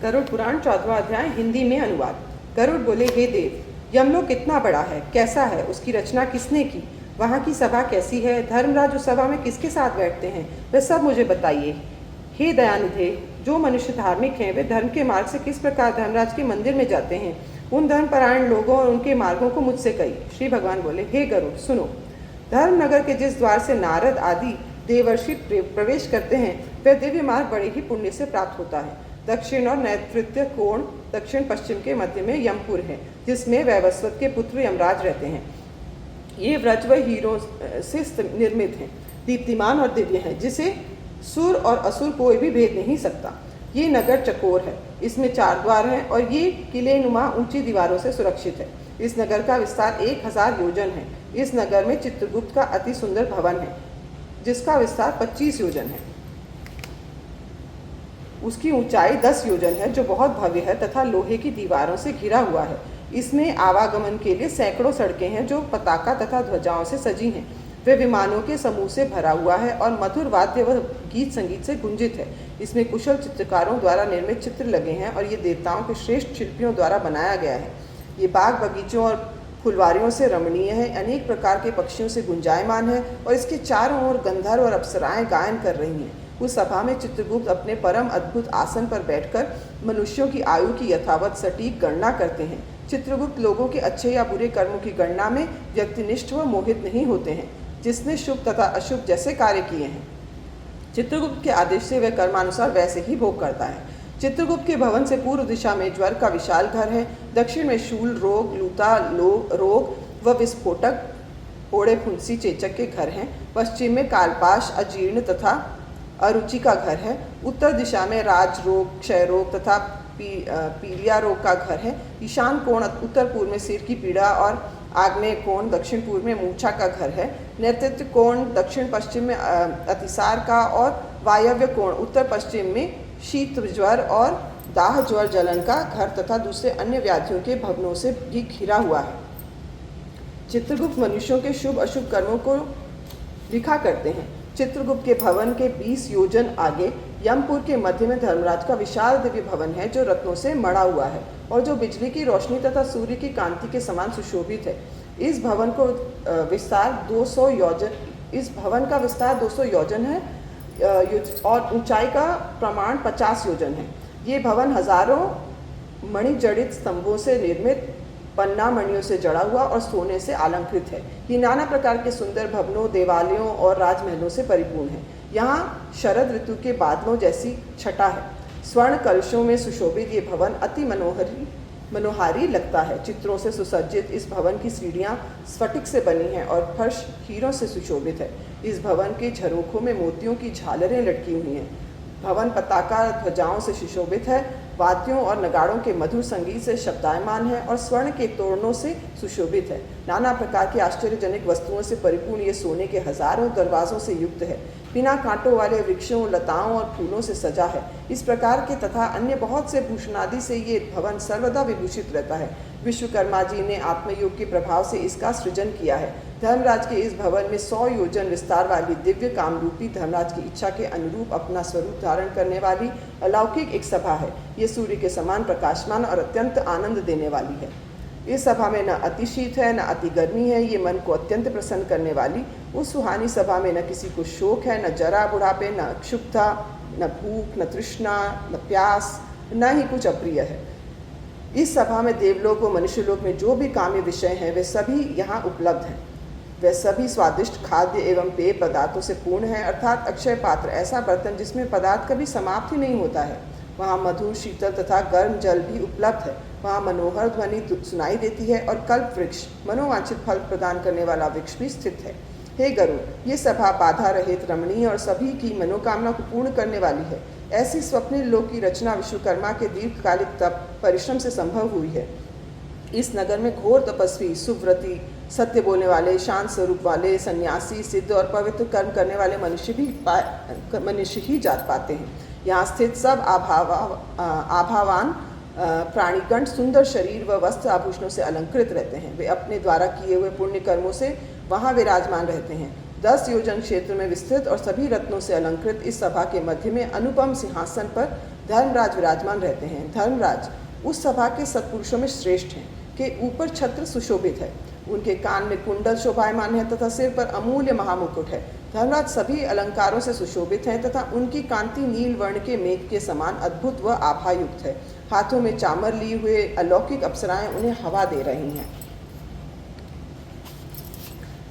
गरुड़ पुराण 14वां अध्याय हिंदी में अनुवाद। गरुड़ बोले, हे देव, यमलोक कितना बड़ा है, कैसा है, उसकी रचना किसने की, वहाँ की सभा कैसी है, धर्मराज उस सभा में किसके साथ बैठते हैं, वह सब मुझे बताइए। हे दयानिधे, जो मनुष्य धार्मिक हैं वे धर्म के मार्ग से किस प्रकार धर्मराज के मंदिर में जाते हैं, उन धर्मपरायण लोगों और उनके मार्गों को मुझसे कहिए। श्री भगवान बोले, हे गरुड़, सुनो। धर्मनगर के जिस द्वार से नारद आदि देवर्षि प्रवेश करते हैं वह दिव्य मार्ग बड़े ही पुण्य से प्राप्त होता है। दक्षिण और नैऋत्य कोण दक्षिण पश्चिम के मध्य में यमपुर है, जिसमें वैवस्वत के पुत्र यमराज रहते हैं। ये व्रज व हीरों से निर्मित हैं, दीप्तिमान और दिव्य हैं, जिसे सुर और असुर कोई भी भेद नहीं सकता। ये नगर चकोर है, इसमें 4 द्वार हैं और ये किले नुमा ऊंची दीवारों से सुरक्षित है। इस नगर का विस्तार 1000 योजन है। इस नगर में चित्रगुप्त का अति सुंदर भवन है, जिसका विस्तार 25 योजन है। उसकी ऊंचाई 10 योजन है, जो बहुत भव्य है तथा लोहे की दीवारों से घिरा हुआ है। इसमें आवागमन के लिए सैकड़ों सड़कें हैं, जो पताका तथा ध्वजाओं से सजी हैं। वे विमानों के समूह से भरा हुआ है और मधुर वाद्य व गीत संगीत से गुंजित है। इसमें कुशल चित्रकारों द्वारा निर्मित चित्र लगे हैं और ये देवताओं के श्रेष्ठ शिल्पियों द्वारा बनाया गया है। ये बाग बगीचों और फुलवारियों से रमणीय है, अनेक प्रकार के पक्षियों से गुंजायमान है और इसके चारों ओर गंधर्व और अप्सराएं गायन कर रही हैं। उस सभा में चित्रगुप्त अपने परम अद्भुत आसन पर बैठकर मनुष्यों की आयु की यथावत सटीक गणना करते हैं। चित्रगुप्त लोगों के अच्छे या बुरे कर्मों की गणना में व्यक्तिनिष्ठ व मोहित नहीं होते हैं, जिसने शुभ तथा अशुभ जैसे कार्य किए हैं। चित्रगुप्त के आदेश से वह कर्मानुसार वैसे ही भोग करता है। चित्रगुप्त के भवन से पूर्व दिशा में ज्वर का विशाल घर है, दक्षिण में शूल रोग, लूता रोग व विस्फोटक ओड़े फुंसी चेचक के घर हैं, पश्चिम में कालपाश अजीर्ण तथा अरुचि का घर है, उत्तर दिशा में राज रोग, क्षय रोग तथा पीलिया रोग का घर है, ईशान कोण उत्तर पूर्व में सिर की पीड़ा और आग्नेय कोण दक्षिण पूर्व में मूर्छा का घर है, नैऋत्य कोण दक्षिण पश्चिम में अतिसार का और वायव्य कोण उत्तर पश्चिम में शीत ज्वर और दाह ज्वर जलन का घर तथा दूसरे अन्य व्याधियों के भवनों से भी घिरा हुआ है। चित्रगुप्त मनुष्यों के शुभ अशुभ कर्मों को लिखा करते हैं। चित्रगुप्त के भवन के 20 योजन आगे यमपुर के मध्य में धर्मराज का विशाल दिव्य भवन है, जो रत्नों से मढ़ा हुआ है और जो बिजली की रोशनी तथा सूर्य की कांति के समान सुशोभित है। इस भवन का विस्तार 200 योजन है और ऊंचाई का प्रमाण 50 योजन है। ये भवन हजारों मणिजड़ित स्तंभों से निर्मित, पन्ना मणियों से जड़ा हुआ और सोने से अलंकृत है। ये नाना प्रकार के सुंदर भवनों, देवालयों और राजमहलों से परिपूर्ण है। यहाँ शरद ऋतु के बादलों जैसी छटा है। स्वर्ण कलशों में सुशोभित ये भवन अति मनोहारी लगता है। चित्रों से सुसज्जित इस भवन की सीढ़ियाँ स्फटिक से बनी हैं और फर्श हीरों से सुशोभित है। इस भवन के झरोखों में मोतियों की झालरें लटकी हुई हैं। भवन पताका ध्वजाओं से सुशोभित है, वाद्यों और नगाड़ों के मधुर संगीत से शब्दायमान है और स्वर्ण के तोरणों से सुशोभित है। नाना प्रकार के आश्चर्यजनक वस्तुओं से परिपूर्ण ये सोने के हजारों दरवाजों से युक्त है। बिना कांटों वाले वृक्षों, लताओं और फूलों से सजा है। इस प्रकार के तथा अन्य बहुत से भूषणादि से ये भवन सर्वदा विभूषित रहता है। विश्वकर्मा जी ने आत्मयोग के प्रभाव से इसका सृजन किया है। धर्मराज के इस भवन में 100 योजन विस्तार वाली दिव्य कामरूपी धर्मराज की इच्छा के अनुरूप अपना स्वरूप धारण करने वाली अलौकिक एक सभा है। ये सूर्य के समान प्रकाशमान और अत्यंत आनंद देने वाली है। इस सभा में न अति शीत है, न अति गर्मी है। ये मन को अत्यंत प्रसन्न करने वाली उस सुहानी सभा में न किसी को शोक है, न जरा बुढ़ापे, न क्षुब्धता, न भूख, न तृष्णा, न प्यास, न ही कुछ अप्रिय है। इस सभा में देवलोक व मनुष्यलोक में जो भी काम्य विषय हैं वे सभी यहाँ उपलब्ध हैं। वे सभी स्वादिष्ट खाद्य एवं पेय पदार्थों से पूर्ण है, अर्थात अक्षय पात्र, ऐसा बर्तन जिसमें पदार्थ कभी समाप्त ही नहीं होता है। वहाँ मधुर, शीतल तथा गर्म जल भी उपलब्ध है। वहाँ मनोहर ध्वनि सुनाई देती है और कल्प वृक्ष, मनोवांछित फल प्रदान करने वाला वृक्ष भी स्थित है। हे गरुड़, ये सभा बाधा रहित, रमणीय और सभी की मनोकामना को पूर्ण करने वाली है। ऐसी स्वप्निल लोक की रचना विश्वकर्मा के दीर्घकालिक तप परिश्रम से संभव हुई है। इस नगर में घोर तपस्वी, सुव्रती, सत्य बोलने वाले, शांत स्वरूप वाले, सन्यासी, सिद्ध और पवित्र कर्म करने वाले मनुष्य ही जात पाते हैं। यहाँ स्थित सब आभावान प्राणीगण सुंदर शरीर व वस्त्र आभूषणों से अलंकृत रहते हैं। वे अपने द्वारा किए हुए पुण्य कर्मों से वहाँ विराजमान रहते हैं। 10 योजन क्षेत्र में विस्तृत और सभी रत्नों से अलंकृत इस सभा के मध्य में अनुपम सिंहासन पर धर्मराज विराजमान रहते हैं। धर्मराज उस सभा के सत्पुरुषों में श्रेष्ठ हैं के ऊपर छत्र सुशोभित है, उनके कान में कुंडल शोभायमान है तथा सिर पर अमूल्य महामुकुट है। धर्मराज सभी अलंकारों से सुशोभित हैं तथा उनकी कांति नील वर्ण के मेघ के समान अद्भुत व आभायुक्त है। हाथों में चामर लिए हुए अलौकिक अप्सराएं उन्हें हवा दे रही हैं।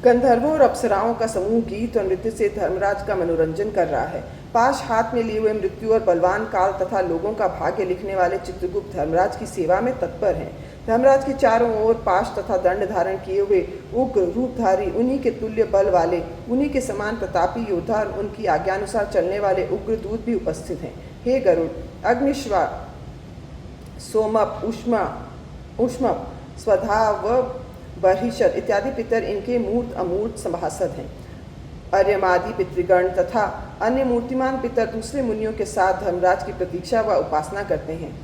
गंधर्वों और अप्सराओं का समूह गीत और नृत्य से धर्मराज का मनोरंजन कर रहा है। पाश हाथ में लिए हुए मृत्यु और बलवान काल तथा लोगों का भाग्य लिखने वाले चित्रगुप्त धर्मराज की सेवा में तत्पर हैं। धर्मराज के चारों ओर पाश तथा दंड धारण किए हुए उग्र रूपधारी, उन्हीं के तुल्य बल वाले, उन्हीं के समान प्रतापी योद्धा और उनकी आज्ञानुसार चलने वाले उग्र दूत भी उपस्थित हैं। हे गरुड़, अग्निश्वा, सोमप, उष्मप, स्वधा व बर्हिषद इत्यादि पितर इनके मूर्त अमूर्त सभासद हैं। अर्यमादि पितृगण तथा अन्य मूर्तिमान पितर दूसरे मुनियों के साथ धर्मराज की प्रतीक्षा व उपासना करते हैं।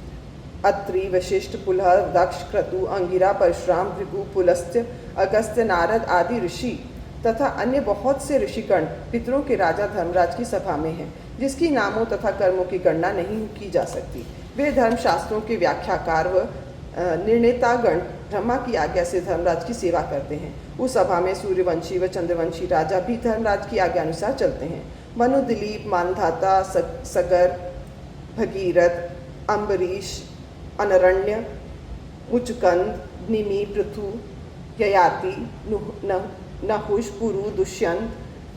अत्रि, वशिष्ठ, पुलह, दक्ष, क्रतु, अंगिरा, परशुराम, भृगु, पुलस्त्य, अगस्त्य, नारद आदि ऋषि तथा अन्य बहुत से ऋषिगण पितरों के राजा धर्मराज की सभा में हैं, जिसकी नामों तथा कर्मों की गणना नहीं की जा सकती। वे धर्मशास्त्रों के व्याख्याकार व निर्णेतागण ब्रह्मा की आज्ञा से धर्मराज की सेवा करते हैं। उस सभा में सूर्यवंशी व चंद्रवंशी राजा भी धर्मराज की आज्ञानुसार चलते हैं। मनु, दिलीप, मानधाता, सगर, भगीरथ, अम्बरीश, अनरण्य, मुचकंद, निमि, पृथु, ययाति, नहुष, पुरु, दुष्यंत,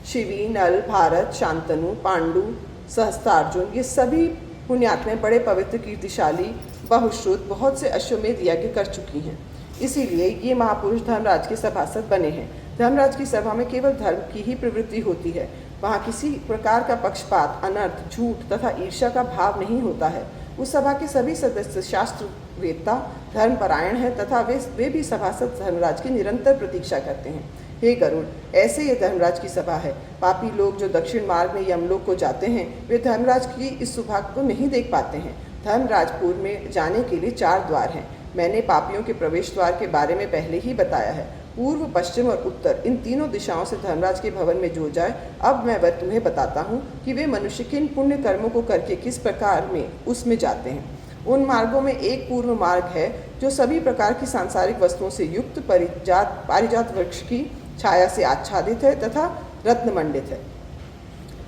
शिवी, नल, भारत, शांतनु, पांडु, सहस्त्रार्जुन, ये सभी पुण्यात्माएं बड़े पवित्र, कीर्तिशाली, बहुश्रुत, बहुत से अश्वमेध यज्ञ कर चुकी हैं। इसीलिए ये महापुरुष धर्मराज के सभासद बने हैं। धर्मराज की सभा में केवल धर्म की ही प्रवृत्ति होती है। वहाँ किसी प्रकार का पक्षपात, अनर्थ, झूठ तथा ईर्ष्या का भाव नहीं होता है। उस सभा के सभी सदस्य शास्त्रवेत्ता, धर्मपरायण हैं तथा वे भी सभासद धर्मराज की निरंतर प्रतीक्षा करते हैं। हे गरुड़, ऐसे ये धर्मराज की सभा है। पापी लोग जो दक्षिण मार्ग में यमलोक को जाते हैं, वे धर्मराज की इस सुभाग को नहीं देख पाते हैं। धर्मराजपुर में जाने के लिए 4 द्वार हैं। मैंने पापियों के प्रवेश द्वार के बारे में पहले ही बताया है। पूर्व, पश्चिम और उत्तर, इन तीनों दिशाओं से धर्मराज के भवन में जो जाए, अब मैं वह तुम्हें बताता हूँ कि वे मनुष्य किन पुण्य कर्मों को करके किस प्रकार में उसमें जाते हैं। उन मार्गों में एक पूर्व मार्ग है जो सभी प्रकार की सांसारिक वस्तुओं से युक्त पारिजात वृक्ष की छाया से आच्छादित है तथा रत्नमंडित है।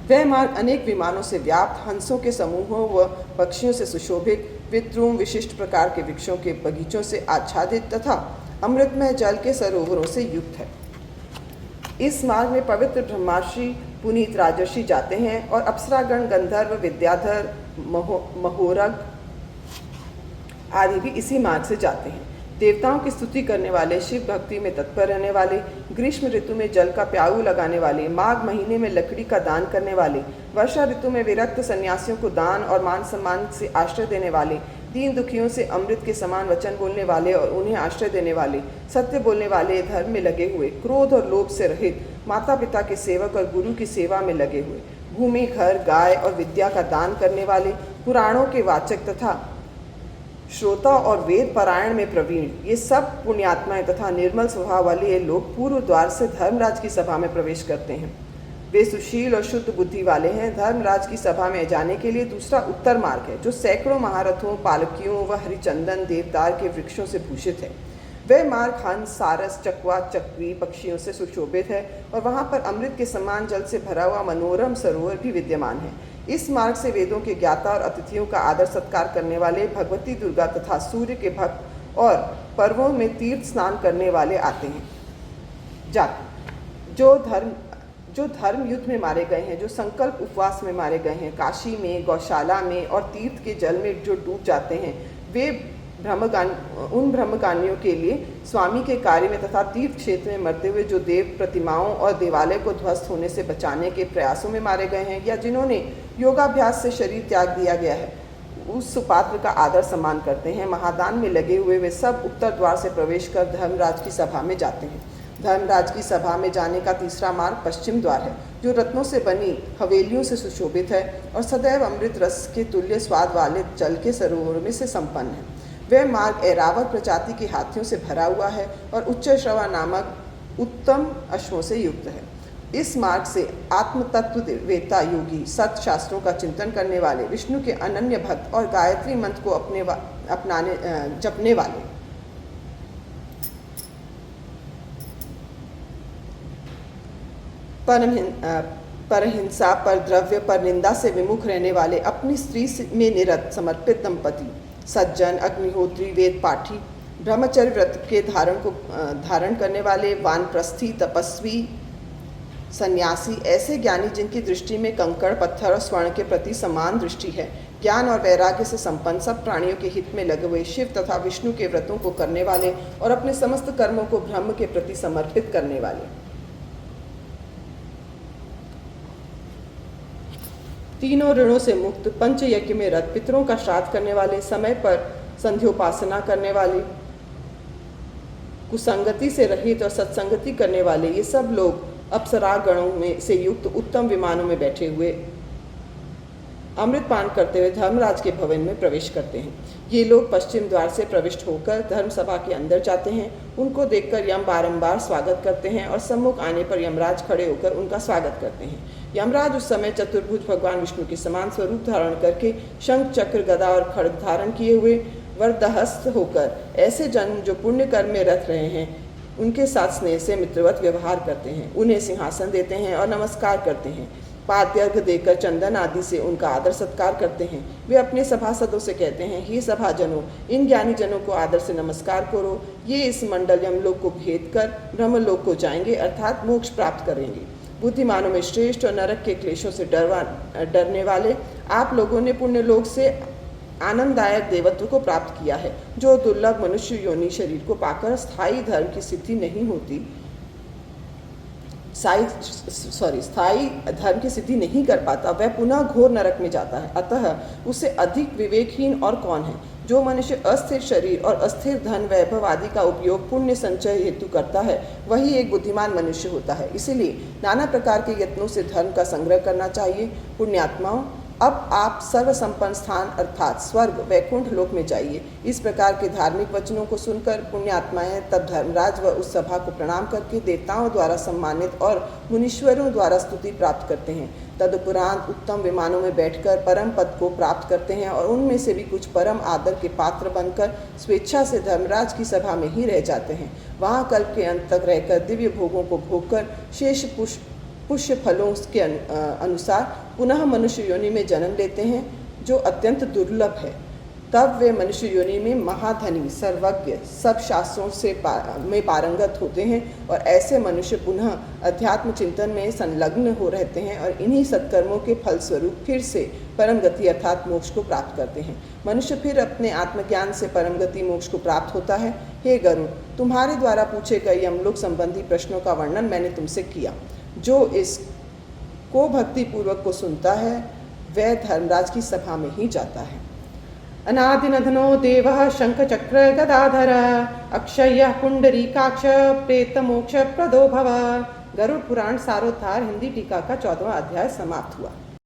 वह मार्ग अनेक विमानों से व्याप्त, हंसों के समूहों व पक्षियों से सुशोभित, विद्रुम विशिष्ट प्रकार के वृक्षों के बगीचों से आच्छादित तथा अमृतमय जल के सरोवरों से युक्त है। इस मार्ग में पवित्र ब्रह्मर्षि, पुनीत राजर्षि जाते हैं और अप्सरागण, गंधर्व, विद्याधर, महोरग आदि भी इसी मार्ग से जाते हैं। देवताओं की स्तुति करने वाले, शिव भक्ति में तत्पर रहने वाले, ग्रीष्म ऋतु में जल का प्याऊ लगाने वाले, माघ महीने में लकड़ी का दान करने वाले, वर्षा ऋतु में विरक्त सन्यासियों को दान और मान सम्मान से आश्रय देने वाले, दीन दुखियों से अमृत के समान वचन बोलने वाले और उन्हें आश्रय देने वाले, सत्य बोलने वाले, धर्म में लगे हुए, क्रोध और लोभ से रहित, माता पिता के सेवक और गुरु की सेवा में लगे हुए, भूमि, घर, गाय और विद्या का दान करने वाले, पुराणों के वाचक तथा श्रोता और वेद पारायण में प्रवीण, ये सब पुण्यात्माएं तथा निर्मल स्वभाव वाले ये लोग पूर्व द्वार से धर्मराज की सभा में प्रवेश करते हैं। वे सुशील और शुद्ध बुद्धि वाले हैं। धर्मराज की सभा में जाने के लिए दूसरा उत्तर मार्ग है, जो सैकड़ों महारथों, पालकियों व हरिचंदन, देवदार के वृक्षों से भूषित है। वह मार्ग हंस, सारस, चकवा, चक्री पक्षियों से सुशोभित है और वहाँ पर अमृत के समान जल से भरा हुआ मनोरम सरोवर भी विद्यमान है। इस मार्ग से वेदों के ज्ञाता और अतिथियों का आदर सत्कार करने वाले, भगवती दुर्गा तथा सूर्य के भक्त और पर्वों में तीर्थ स्नान करने वाले आते हैं। जो धर्म युद्ध में मारे गए हैं, जो संकल्प उपवास में मारे गए हैं, काशी में, गौशाला में और तीर्थ के जल में जो डूब जाते हैं, वे उन ब्रह्मगानियों के लिए स्वामी के कार्य में तथा तीर्थ क्षेत्र में मरते हुए जो देव प्रतिमाओं और देवालय को ध्वस्त होने से बचाने के प्रयासों में मारे गए हैं, या जिन्होंने योगाभ्यास से शरीर त्याग दिया गया है, उस सुपात्र का आदर सम्मान करते हैं। महादान में लगे हुए वे सब उत्तर द्वार से प्रवेश कर धर्मराज की सभा में जाते हैं। धर्मराज की सभा में जाने का तीसरा मार्ग पश्चिम द्वार है, जो रत्नों से बनी हवेलियों से सुशोभित है और सदैव अमृत रस के तुल्य स्वाद वाले जल के सरोवर में से संपन्न है। वह मार्ग ऐरावत प्रजाति के हाथियों से भरा हुआ है और उच्च श्रवा नामक उत्तम अश्वों से युक्त है। इस मार्ग से आत्म तत्ववेता योगी सत शास्त्रों का चिंतन करने वाले, विष्णु के अनन्य भक्त और गायत्री मंत्र को जपने वाले परहिंसा, पर द्रव्य, पर निंदा से विमुख रहने वाले, अपनी स्त्री में निरत समर्पित दंपति, सज्जन, अग्निहोत्री, वेद पाठी, ब्रह्मचर्य व्रत के धारण करने वाले, वानप्रस्थी, तपस्वी, सन्यासी, ऐसे ज्ञानी जिनकी दृष्टि में कंकड़, पत्थर और स्वर्ण के प्रति समान दृष्टि है, ज्ञान और वैराग्य से संपन्न, सब प्राणियों के हित में लगे हुए, शिव तथा विष्णु के व्रतों को करने वाले और अपने समस्त कर्मों को ब्रह्म के प्रति समर्पित करने वाले, तीनों ऋणों से मुक्त, पंच यज्ञ में रत, पितरों का श्राद्ध करने वाले, समय पर संध्योपासना करने वाले, कुसंगति से रहित और सत्संगति करने वाले, ये सब लोग अप्सरा गणों में से युक्त उत्तम विमानों में बैठे हुए अमृत पान करते हुए धर्मराज के भवन में प्रवेश करते हैं। ये लोग पश्चिम द्वार से प्रविष्ट होकर धर्म सभा के अंदर जाते हैं। उनको देखकर यम बारंबार स्वागत करते हैं और सम्मुख आने पर यमराज खड़े होकर उनका स्वागत करते हैं। यमराज उस समय चतुर्भुज भगवान विष्णु के समान स्वरूप धारण करके शंख, चक्र, गदा और खड्ग धारण किए हुए वरदहस्त होकर ऐसे जन जो पुण्य कर्म में रत रहे हैं उनके साथ स्नेह से मित्रवत व्यवहार करते हैं, उन्हें सिंहासन देते हैं और नमस्कार करते हैं, पाद्यर्घ देकर चंदन आदि से उनका आदर सत्कार करते हैं। वे अपने सभासदों से कहते हैं, हे सभाजनों, इन ज्ञानी जनों को आदर से नमस्कार करो। ये इस मंडल यमलोक को भेद कर ब्रह्मलोक को जाएंगे, अर्थात मोक्ष प्राप्त करेंगे। बुद्धिमानों में श्रेष्ठ और नरक के क्लेशों से डरने वाले आप लोगों ने पुण्य लोक से आनंददायक देवत्व को प्राप्त किया है। जो दुर्लभ मनुष्य योनि शरीर को पाकर स्थायी धर्म की सिद्धि नहीं होती, स्थायी धर्म की सिद्धि नहीं कर पाता, वह पुनः घोर नरक में जाता है। अतः उससे अधिक विवेकहीन और कौन है? जो मनुष्य अस्थिर शरीर और अस्थिर धन, वैभव आदि का उपयोग पुण्य संचय हेतु करता है, वही एक बुद्धिमान मनुष्य होता है। इसीलिए नाना प्रकार के यत्नों से धर्म का संग्रह करना चाहिए। पुण्यात्माओं, अब आप सर्वसंपन्न स्थान अर्थात स्वर्ग वैकुंठ लोक में जाइए। इस प्रकार के धार्मिक वचनों को सुनकर पुण्यात्माएं तब धर्मराज व उस सभा को प्रणाम करके देवताओं द्वारा सम्मानित और मुनीश्वरों द्वारा स्तुति प्राप्त करते हैं। तदुपरांत उत्तम विमानों में बैठकर परम पद को प्राप्त करते हैं और उनमें से भी कुछ परम आदर के पात्र बनकर स्वेच्छा से धर्मराज की सभा में ही रह जाते हैं। वहाँ कल्प के अंत तक रहकर दिव्य भोगों को भोगकर शेष पुष्य फलों के अनुसार पुनः मनुष्य योनि में जन्म लेते हैं, जो अत्यंत दुर्लभ है। तब वे मनुष्य योनि में महाधनी, सर्वज्ञ, सब शास्त्रों से में पारंगत होते हैं और ऐसे मनुष्य पुनः अध्यात्म चिंतन में संलग्न हो रहते हैं और इन्हीं सत्कर्मों के फलस्वरूप फिर से परम गति अर्थात मोक्ष को प्राप्त करते हैं। मनुष्य फिर अपने आत्मज्ञान से परम गति मोक्ष को प्राप्त होता है। हे गरुड़, तुम्हारे द्वारा पूछे गए यमलोक संबंधी प्रश्नों का वर्णन मैंने तुमसे किया। जो इस को भक्ति पूर्वक को सुनता है वह धर्मराज की सभा में ही जाता है। अनादिनधनो देवः शंख चक्र गदाधर अक्षय पुंडरीकाक्ष प्रेत मोक्ष प्रदो भव। गरुड़ पुराण सारोद्धार हिंदी टीका का 14वां अध्याय समाप्त हुआ।